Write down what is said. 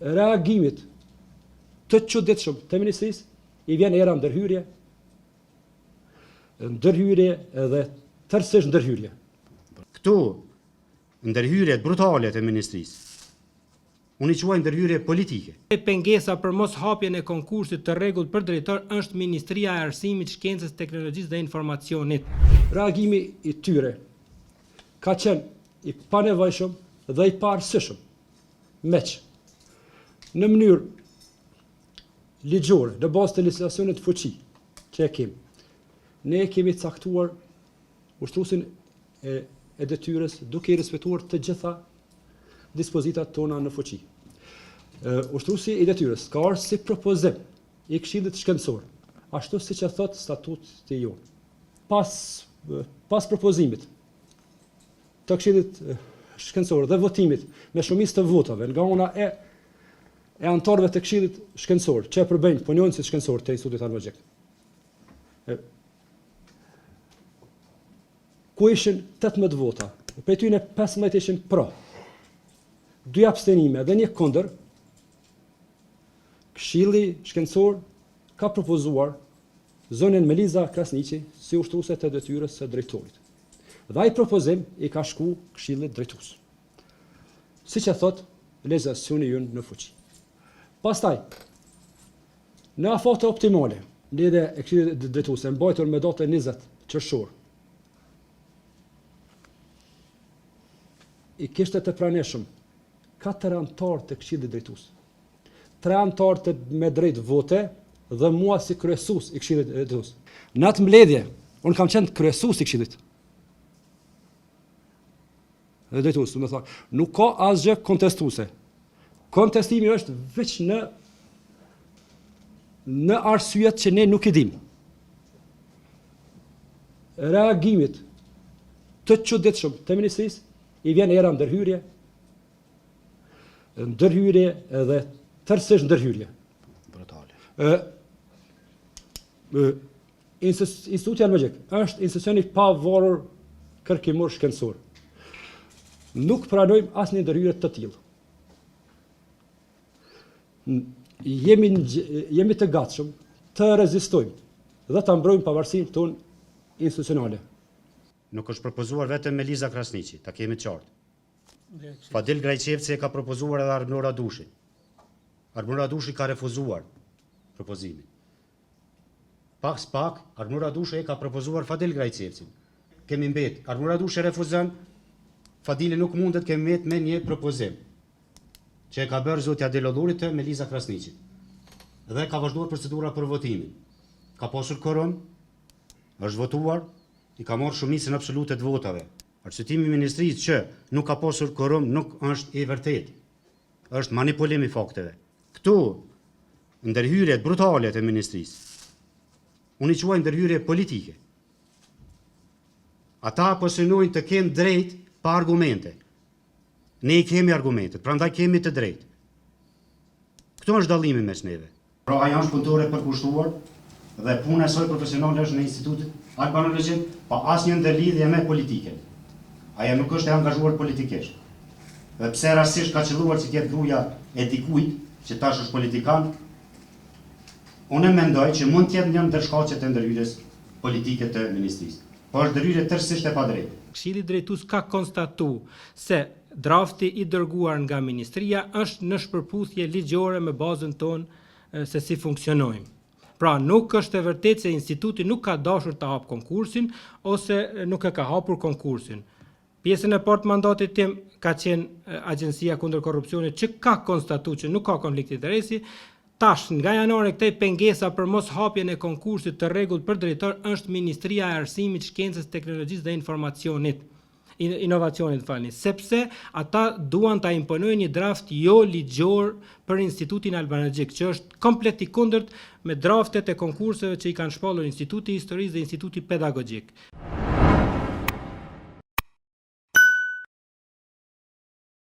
reagimit të çuditshëm të ministrisë i vjen era ndërhyrje edhe tërësisht ndërhyrje. Këto ndërhyrjet brutale të ministrisë, unë i quaj ndërhyrje politike. Pengesa për mos hapjen e konkursit të rregullt për drejtor është Ministria e Arsimit, Shkencës, Teknologjisë dhe Informacionit. Reagimi i tyre ka qenë i panevojshëm dhe i paarsyeshëm, meq në mënyrë ligjore, në bazë të legjislacionit fuqi që e kemi. Ne kemi caktuar ushtruesin e detyrës duke i respektuar të gjitha dispozitat tona në fuqi. Ushtruesi i detyrës ka ardhur si propozim i Këshillit Shkencor, ashtu siç e thot statuti jon. Pas propozimit të Këshillit Shkencor dhe votimit me shumicë të votave nga ana e anëtarëve të Këshillit Shkencor, që e përbëjnë punonjësit shkencor të Institutit Armëgjik. Ku ishin 18 vota, prej tyre 15 ishin pro, 2 abstenime dhe 1 kundër, Këshilli Shkencor ka propozuar zonën Meliza Krasniqi si ushtruese të detyrës së drejtorit. Dhe ai propozim i ka shku Këshillit Drejtues. Siç e thot legjislacioni ynë në fuqi. Pastaj, në afate optimale, lidhje e Këshillit Drejtues e mbajtur me datën 20 qershor, i kishte të praneshëm 4 anëtarë të Këshillit Drejtues, 3 anëtarë me drejt vote dhe mua si kryesues i Këshillit Drejtues. Në atë mbledhje, unë kam qenë kryesues i Këshillit Drejtues, do të thonë, nuk ka asgjë kontestuese. Kontestimi është veç në arsyet që ne nuk i dim. Reagimit të çuditshëm të ministrisë i vjen era ndërhyrje edhe tërësisht ndërhyrje. Brutale. Instituti Armëgjik është institucioni i pavarur kërkimor shkencor. Nuk pranojmë asnjë ndërhyrje të tillë. Jemi të gatshëm të rezistojmë dhe të mbrojmë pavarësinë tonë institucionale. Nuk është propozuar vetëm Meliza Krasniqi, ta kemi qartë. Fadil Grajqevci e ka propozuar edhe Armënor Radushi. Armënor Radushi ka refuzuar propozimin. Pak, Armënor Radushi e ka propozuar Fadil Grajqevcin. Kemi mbet, Armënor Radushi refuzon, Fadili nuk mundet kemi mbet me një propozim që e ka bërë zotja Delodhurit të Meliza Krasniqit. Dhe ka vazhduar procedura për votimin. Ka pasur korum, është votuar, i ka marrë shumicën absolute të votave. Arsyetimi i ministrisë që nuk ka pasur korum nuk është i vërtetë. Është manipulim i fakteve. Këto ndërhyrjet brutale të ministrisë, unë i quaj ndërhyrje politike. Ata posënojnë të kenë drejt pa argumente. Ne i kemi argumentet, prandaj kemi të drejtë. Këto është dallimi mes neve. Pra ajo është punëtore përkushtuar dhe puna e saj profesionale është në Institutit Armëgjik, pa asnjë ndërlidhje me politikën. Ajo nuk është e angazhuar politikisht. Dhe pse rastisht ka qelluar që tjetë gruaja e dikujt, që tash është politikan, unë mendoj që mund të jetë një ndër shkaqet e ndërhyrjes politike të ministrisë. Po është ndërhyrje tërësisht e padrejtë. Këshilli Drejtues ka konstatuar se drafti i dërguar nga ministria është në shpërputhje ligjore me bazën tonë se si funksionojmë. Pra nuk është e vërtetë se instituti nuk ka dashur të hap konkursin ose nuk e ka hapur konkursin. Pjesën e parë të mandatit tim ka qenë Agjencia kundër korrupsionit që ka konstatuar që nuk ka konflikt interesi. Tash nga janari këtej pengesa për mos hapjen e konkursit të rregullt për drejtor është Ministria e Arsimit, Shkencës, Teknologjisë dhe Inovacionit, sepse ata duan ta imponojnë një draft jo ligjor për Institutin Armëgjik, që është komplet i kundërt me draftet e konkurseve që i kanë shpallur Instituti i Historisë dhe Instituti Pedagogjik.